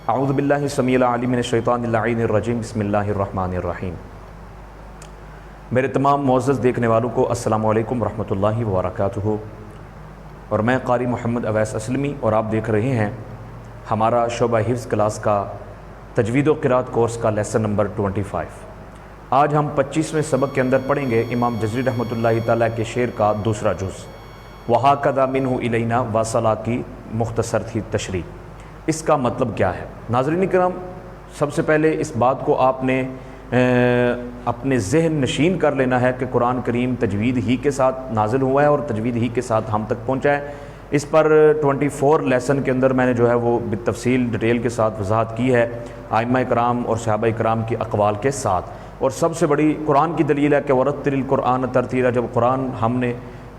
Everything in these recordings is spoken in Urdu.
اعوذ باللہ السمیع العلیم من الشیطان اللعین الرجیم بسم اللہ الرحمن الرحیم۔ میرے تمام معزز دیکھنے والوں کو السلام علیکم ورحمۃ اللہ وبرکاتہ، اور میں قاری محمد اویس اسلمی، اور آپ دیکھ رہے ہیں ہمارا شعبہ حفظ کلاس کا تجوید و قرات کورس کا لیسن نمبر 25۔ آج ہم 25ویں سبق کے اندر پڑھیں گے امام جزری رحمۃ اللہ تعالیٰ کے شعر کا دوسرا جز وَهَكَذَا مِنْهُ إِلَيْنَا وَصَلَا کی مختصر تھی تشریح۔ اس کا مطلب کیا ہے؟ ناظرین کرام، سب سے پہلے اس بات کو آپ نے اپنے ذہن نشین کر لینا ہے کہ قرآن کریم تجوید ہی کے ساتھ نازل ہوا ہے اور تجوید ہی کے ساتھ ہم تک پہنچا ہے۔ اس پر 24 لیسن کے اندر میں نے جو ہے وہ بالتفصیل ڈیٹیل کے ساتھ وضاحت کی ہے ائمہ کرام اور صحابہ کرام کی اقوال کے ساتھ۔ اور سب سے بڑی قرآن کی دلیل ہے کہ وَرَتِّلِ الْقُرْآنَ تَرْتِيلًا، جب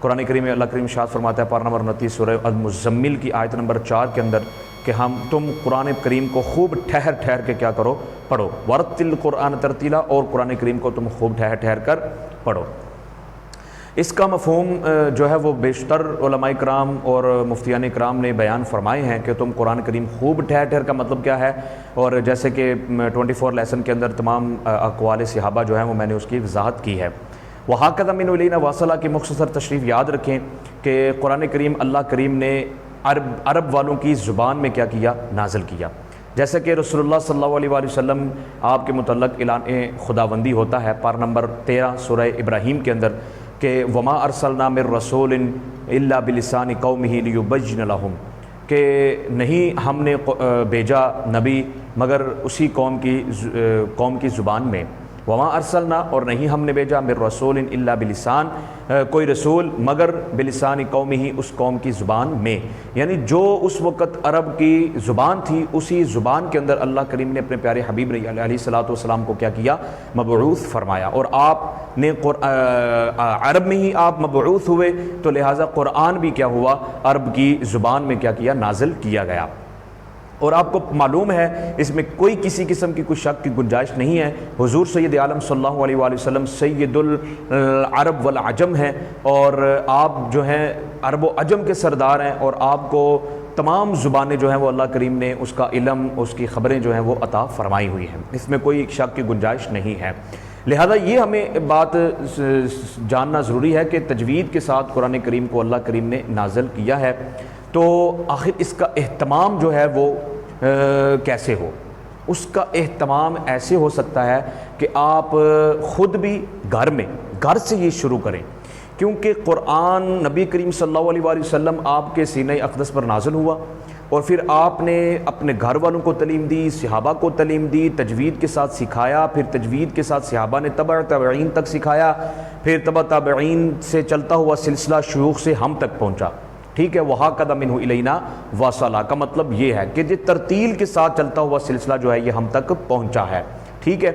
قرآن کریم میں اللہ کریم ارشاد فرماتا ہے پارہ نمبر 29 سورہ المزمل کی آیت نمبر 4 کے اندر کہ تم قرآن کریم کو خوب ٹھہر ٹھہر کے کیا کرو، پڑھو۔ وَرَتِّلِ الْقُرْآنَ تَرْتِيلًا، اور قرآن کریم کو تم خوب ٹھہر ٹھہر کر پڑھو۔ اس کا مفہوم جو ہے وہ بیشتر علماء کرام اور مفتیان کرام نے بیان فرمائے ہیں کہ تم قرآن کریم خوب ٹھہر ٹھہر کا مطلب کیا ہے، اور جیسے کہ 24 لیسن کے اندر تمام اقوال صحابہ جو ہیں وہ میں نے اس کی وضاحت کی ہے۔ وَهَكَذَا مِنْهُ إِلَيْنَا وَصَلَا کی مختصر تشریف یاد رکھیں کہ قرآن کریم اللہ کریم نے عرب والوں کی زبان میں کیا کیا، نازل کیا۔ جیسا کہ رسول اللہ صلی اللہ علیہ وآلہ وسلم آپ کے متعلق اعلان خداوندی ہوتا ہے پارہ نمبر 13 سورہ ابراہیم کے اندر کہ وَمَا أَرْسَلْنَا مِن رَّسُولٍ إِلَّا بِلِسَانِ قَوْمِهِ لِيُبَيِّنَ لَهُمْ، کہ نہیں ہم نے بھیجا نبی مگر اسی قوم کی زبان میں۔ وَمَا أَرْسَلْنَا، اور نہیں ہم نے بھیجا مِن رَّسُولٍ إِلَّا بِلِسَان، کوئی رسول مگر بِلِسَانِ قَوْمِهِ، اس قوم کی زبان میں، یعنی جو اس وقت عرب کی زبان تھی اسی زبان کے اندر اللہ کریم نے اپنے پیارے حبیب علیہ الصلوۃ والسلام کو کیا کیا، مبعوث فرمایا۔ اور آپ نے عرب میں ہی آپ مبعوث ہوئے، تو لہٰذا قرآن بھی کیا ہوا، عرب کی زبان میں کیا کیا، نازل کیا گیا۔ اور آپ کو معلوم ہے اس میں کوئی کسی قسم کی کوئی شک کی گنجائش نہیں ہے، حضور سید عالم صلی اللہ علیہ وآلہ وسلم سید العرب والعجم ہیں، اور آپ جو ہیں عرب و عجم کے سردار ہیں، اور آپ کو تمام زبانیں جو ہیں وہ اللہ کریم نے اس کا علم، اس کی خبریں جو ہیں وہ عطا فرمائی ہوئی ہیں، اس میں کوئی شک کی گنجائش نہیں ہے۔ لہذا یہ ہمیں بات جاننا ضروری ہے کہ تجوید کے ساتھ قرآن کریم کو اللہ کریم نے نازل کیا ہے، تو آخر اس کا اہتمام جو ہے وہ کیسے ہو؟ اس کا اہتمام ایسے ہو سکتا ہے کہ آپ خود بھی گھر سے یہ شروع کریں، کیونکہ قرآن نبی کریم صلی اللہ علیہ وآلہ وسلم آپ کے سینہ اقدس پر نازل ہوا، اور پھر آپ نے اپنے گھر والوں کو تعلیم دی، صحابہ کو تعلیم دی، تجوید کے ساتھ سکھایا، پھر تجوید کے ساتھ صحابہ نے تبع تابعین تک سکھایا، پھر تبع تابعین سے چلتا ہوا سلسلہ شیوخ سے ہم تک پہنچا۔ ٹھیک ہے، وَهَكَذَا مِنْهُ إِلَيْنَا وَصَلَا کا مطلب یہ ہے کہ یہ ترتیل کے ساتھ چلتا ہوا سلسلہ جو ہے یہ ہم تک پہنچا ہے۔ ٹھیک ہے،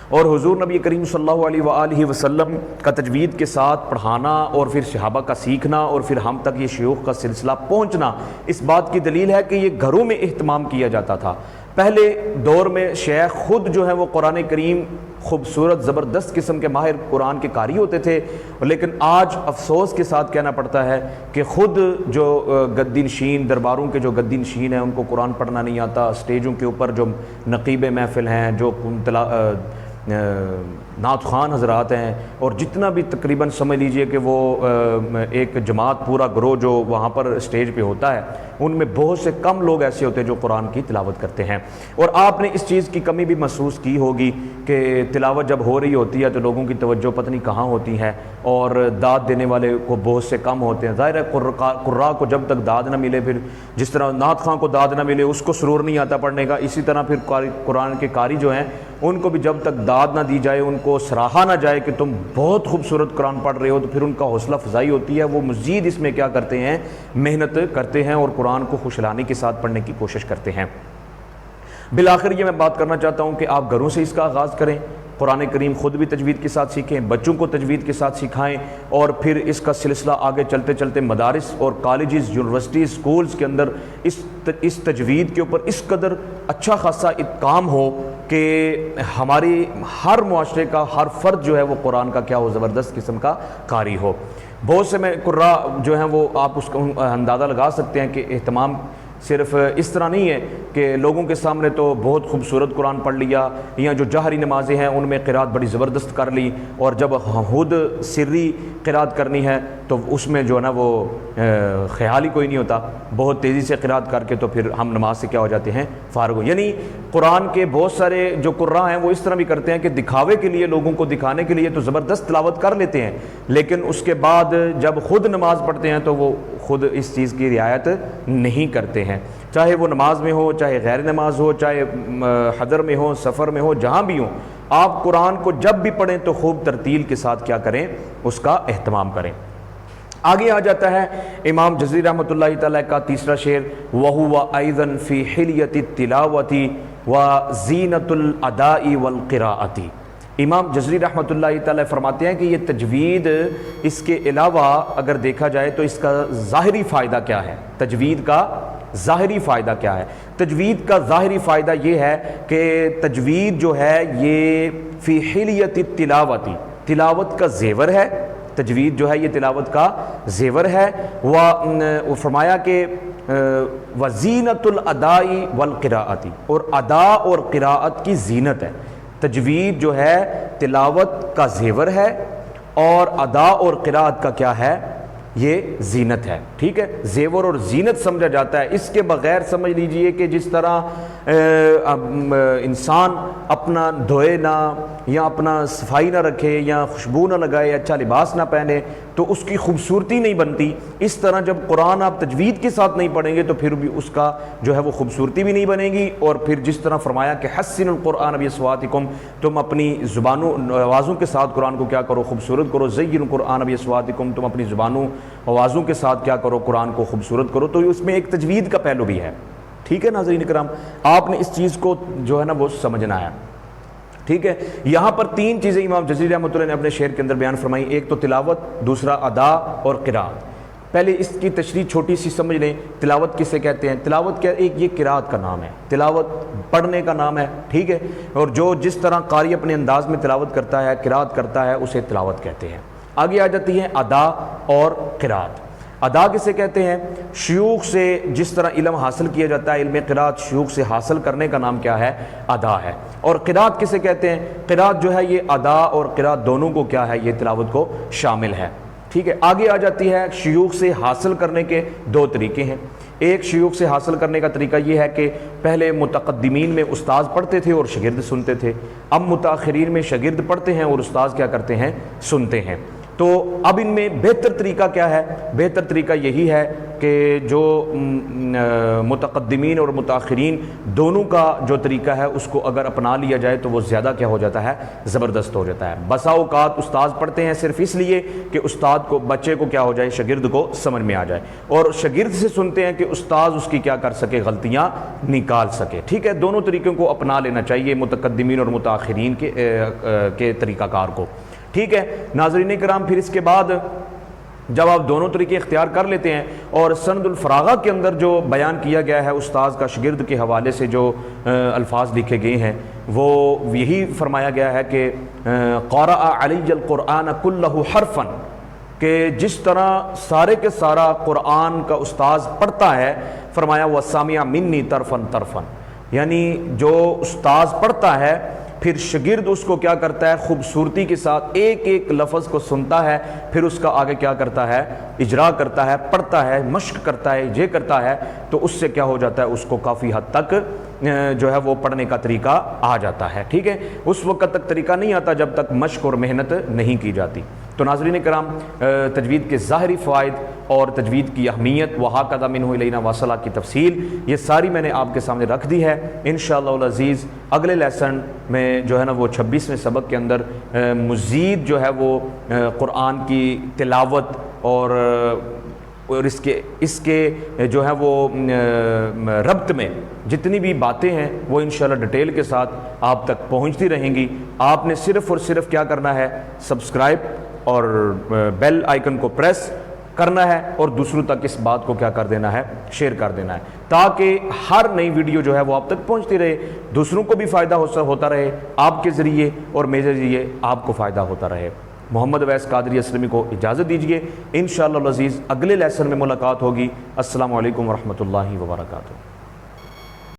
اور حضور نبی کریم صلی اللہ علیہ وآلہ وسلم کا تجوید کے ساتھ پڑھانا، اور پھر صحابہ کا سیکھنا، اور پھر ہم تک یہ شیوخ کا سلسلہ پہنچنا، اس بات کی دلیل ہے کہ یہ گھروں میں اہتمام کیا جاتا تھا۔ پہلے دور میں شیخ خود جو ہے وہ قرآن کریم خوبصورت زبردست قسم کے ماہر قرآن کے قاری ہوتے تھے، لیکن آج افسوس کے ساتھ کہنا پڑتا ہے کہ خود جو گدی نشین درباروں کے جو گدی نشین ہیں ان کو قرآن پڑھنا نہیں آتا، اسٹیجوں کے اوپر جو نقیب محفل ہیں، جو نعت خوان حضرات ہیں، اور جتنا بھی تقریباً سمجھ لیجئے کہ وہ ایک جماعت پورا گروہ جو وہاں پر اسٹیج پہ ہوتا ہے، ان میں بہت سے کم لوگ ایسے ہوتے ہیں جو قرآن کی تلاوت کرتے ہیں۔ اور آپ نے اس چیز کی کمی بھی محسوس کی ہوگی کہ تلاوت جب ہو رہی ہوتی ہے تو لوگوں کی توجہ پتہ نہیں کہاں ہوتی ہے، اور داد دینے والے کو بہت سے کم ہوتے ہیں۔ ظاہر ہے قراء کو جب تک داد نہ ملے، پھر جس طرح نعت خواں کو داد نہ ملے اس کو سرور نہیں آتا پڑھنے کا، اسی طرح پھر قرآن کے قاری جو ہیں ان کو بھی جب تک داد نہ دی جائے، ان کو سراہا نہ جائے کہ تم بہت خوبصورت قرآن پڑھ رہے ہو، تو پھر ان کا حوصلہ افزائی ہوتی ہے، وہ مزید اس میں کیا کرتے ہیں، محنت کرتے ہیں اور قرآن کو خوشحالی کے ساتھ پڑھنے کی کوشش کرتے ہیں۔ بالآخر یہ میں بات کرنا چاہتا ہوں کہ آپ گھروں سے اس کا آغاز کریں، قرآن کریم خود بھی تجوید کے ساتھ سیکھیں، بچوں کو تجوید کے ساتھ سکھائیں، اور پھر اس کا سلسلہ آگے چلتے چلتے مدارس اور کالجز، یونیورسٹیز، سکولز کے اندر اس تجوید کے اوپر اس قدر اچھا خاصا کام ہو کہ ہماری ہر معاشرے کا ہر فرد جو ہے وہ قرآن کا کیا ہو، زبردست قسم کا قاری ہو۔ بہت سے میں قراء جو ہیں وہ آپ اس کا اندازہ لگا سکتے ہیں کہ اہتمام صرف اس طرح نہیں ہے کہ لوگوں کے سامنے تو بہت خوبصورت قرآن پڑھ لیا، یا جو جہری نمازیں ہیں ان میں قرات بڑی زبردست کر لی، اور جب خود سری قرات کرنی ہے تو اس میں جو ہے نا وہ خیال ہی کوئی نہیں ہوتا، بہت تیزی سے قرات کر کے تو پھر ہم نماز سے کیا ہو جاتے ہیں، فارغ ہو۔ یعنی قرآن کے بہت سارے جو قراء ہیں وہ اس طرح بھی کرتے ہیں کہ دکھاوے کے لیے، لوگوں کو دکھانے کے لیے تو زبردست تلاوت کر لیتے ہیں، لیکن اس کے بعد جب خود نماز پڑھتے ہیں تو وہ خود اس چیز کی رعایت نہیں کرتے ہیں، چاہے وہ نماز میں ہو، چاہے غیر نماز ہو، چاہے حضر میں ہو، سفر میں ہو، جہاں بھی ہو، آپ قرآن کو جب بھی پڑھیں تو خوب ترتیل کے ساتھ کیا کریں، اس کا اہتمام کریں۔ آگے آ جاتا ہے امام جزری رحمۃ اللہ تعالیٰ کا تیسرا شعر، وَهُوَ أَيْضًا فِي حِلْيَةِ التِّلَاوَةِ وَزِينَةُ الْأَدَاءِ وَالْقِرَاءَةِ۔ امام جزری رحمۃ اللہ تعالیٰ فرماتے ہیں کہ یہ تجوید، اس کے علاوہ اگر دیکھا جائے تو اس کا ظاہری فائدہ کیا ہے، تجوید کا ظاہری فائدہ کیا ہے؟ تجوید کا ظاہری فائدہ یہ ہے کہ تجوید جو ہے یہ فی حلیۃ التلاوت، تلاوت کا زیور ہے، تجوید جو ہے یہ تلاوت کا زیور ہے، وہ فرمایا کہ وزینۃ الاداء والقراءۃ، اور ادا اور قراءت کی زینت ہے۔ تجوید جو ہے تلاوت کا زیور ہے، اور ادا اور قراءت کا کیا ہے، یہ زینت ہے، ٹھیک ہے، زیور اور زینت سمجھا جاتا ہے۔ اس کے بغیر سمجھ لیجئے کہ جس طرح انسان اپنا دھوئے نہ، یا اپنا صفائی نہ رکھے، یا خوشبو نہ لگائے، اچھا لباس نہ پہنے تو اس کی خوبصورتی نہیں بنتی، اس طرح جب قرآن آپ تجوید کے ساتھ نہیں پڑھیں گے تو پھر بھی اس کا جو ہے وہ خوبصورتی بھی نہیں بنے گی۔ اور پھر جس طرح فرمایا کہ حسن القرآن باصواتکم، تم اپنی زبانوں آوازوں کے ساتھ قرآن کو کیا کرو، خوبصورت کرو، زین القرآن باصواتکم، تم اپنی زبانوں آوازوں کے ساتھ کیا کرو، قرآن کو خوبصورت کرو، تو اس میں ایک تجوید کا پہلو بھی ہے، ٹھیک ہے ناظرین کرام، آپ نے اس چیز کو جو ہے نا وہ سمجھنا ہے، ٹھیک ہے۔ یہاں پر تین چیزیں امام جزری رحمۃ اللہ نے اپنے شعر کے اندر بیان فرمائی، ایک تو تلاوت، دوسرا ادا اور قراءت۔ پہلے اس کی تشریح چھوٹی سی سمجھ لیں، تلاوت کسے کہتے ہیں؟ تلاوت کیا، ایک یہ قراءت کا نام ہے، تلاوت پڑھنے کا نام ہے، ٹھیک ہے، اور جو جس طرح قاری اپنے انداز میں تلاوت کرتا ہے، قراءت کرتا ہے، اسے تلاوت کہتے ہیں۔ آگے آ جاتی ہے ادا اور قراءت۔ ادا کسے کہتے ہیں؟ شیوخ سے جس طرح علم حاصل کیا جاتا ہے، علم قراءت شیوخ سے حاصل کرنے کا نام کیا ہے؟ ادا ہے۔ اور قراءت کسے کہتے ہیں؟ قراءت جو ہے یہ ادا اور قراءت دونوں کو کیا ہے، یہ تلاوت کو شامل ہے، ٹھیک ہے۔ آگے آ جاتی ہے شیوخ سے حاصل کرنے کے دو طریقے ہیں۔ ایک شیوخ سے حاصل کرنے کا طریقہ یہ ہے کہ پہلے متقدمین میں استاذ پڑھتے تھے اور شاگرد سنتے تھے، اب متاخرین میں شاگرد پڑھتے ہیں اور استاذ کیا کرتے ہیں، سنتے ہیں۔ تو اب ان میں بہتر طریقہ کیا ہے؟ بہتر طریقہ یہی ہے کہ جو متقدمین اور متاخرین دونوں کا جو طریقہ ہے اس کو اگر اپنا لیا جائے تو وہ زیادہ کیا ہو جاتا ہے، زبردست ہو جاتا ہے۔ بسا اوقات استاذ پڑھتے ہیں صرف اس لیے کہ استاد کو، بچے کو کیا ہو جائے، شاگرد کو سمجھ میں آ جائے، اور شاگرد سے سنتے ہیں کہ استاذ اس کی کیا کر سکے، غلطیاں نکال سکے، ٹھیک ہے۔ دونوں طریقوں کو اپنا لینا چاہیے متقدمین اور متاخرین کے طریقہ کار کو، ٹھیک ہے ناظرین کرام۔ پھر اس کے بعد جب آپ دونوں طریقے اختیار کر لیتے ہیں، اور سند الفراغہ کے اندر جو بیان کیا گیا ہے استاذ کا شاگرد کے حوالے سے جو الفاظ لکھے گئے ہیں، وہ یہی فرمایا گیا ہے کہ قرأ علی القرآن کلہ حرفا، کہ جس طرح سارے کے سارا قرآن کا استاذ پڑھتا ہے، فرمایا وَسَمِعَ مِنِّی طرفاً طرفاً، یعنی جو استاذ پڑھتا ہے پھر شاگرد اس کو کیا کرتا ہے، خوبصورتی کے ساتھ ایک ایک لفظ کو سنتا ہے، پھر اس کا آگے کیا کرتا ہے، اجرا کرتا ہے، پڑھتا ہے، مشق کرتا ہے، یہ کرتا ہے، تو اس سے کیا ہو جاتا ہے، اس کو کافی حد تک جو ہے وہ پڑھنے کا طریقہ آ جاتا ہے، ٹھیک ہے۔ اس وقت تک طریقہ نہیں آتا جب تک مشق اور محنت نہیں کی جاتی۔ تو ناظرین کرام، تجوید کے ظاہری فوائد اور تجوید کی اہمیت، وَهَكَذَا مِنْهُ إِلَيْنَا وَصَلَا کی تفصیل، یہ ساری میں نے آپ کے سامنے رکھ دی ہے۔ انشاءاللہ العزیز اگلے لیسن میں جو ہے نا وہ 26ویں سبق کے اندر مزید جو ہے وہ قرآن کی تلاوت اور اس کے جو ہے وہ ربط میں جتنی بھی باتیں ہیں وہ انشاءاللہ ڈیٹیل کے ساتھ آپ تک پہنچتی رہیں گی۔ آپ نے صرف اور صرف کیا کرنا ہے، سبسکرائب اور بیل آئیکن کو پریس کرنا ہے، اور دوسروں تک اس بات کو کیا کر دینا ہے، شیئر کر دینا ہے، تاکہ ہر نئی ویڈیو جو ہے وہ آپ تک پہنچتی رہے، دوسروں کو بھی فائدہ ہوتا رہے، آپ کے ذریعے اور میرے ذریعے آپ کو فائدہ ہوتا رہے۔ محمد اویس قادری اسلمی کو اجازت دیجیے، انشاءاللہ العزیز اگلے لیسن میں ملاقات ہوگی۔ السلام علیکم ورحمۃ اللہ وبرکاتہ۔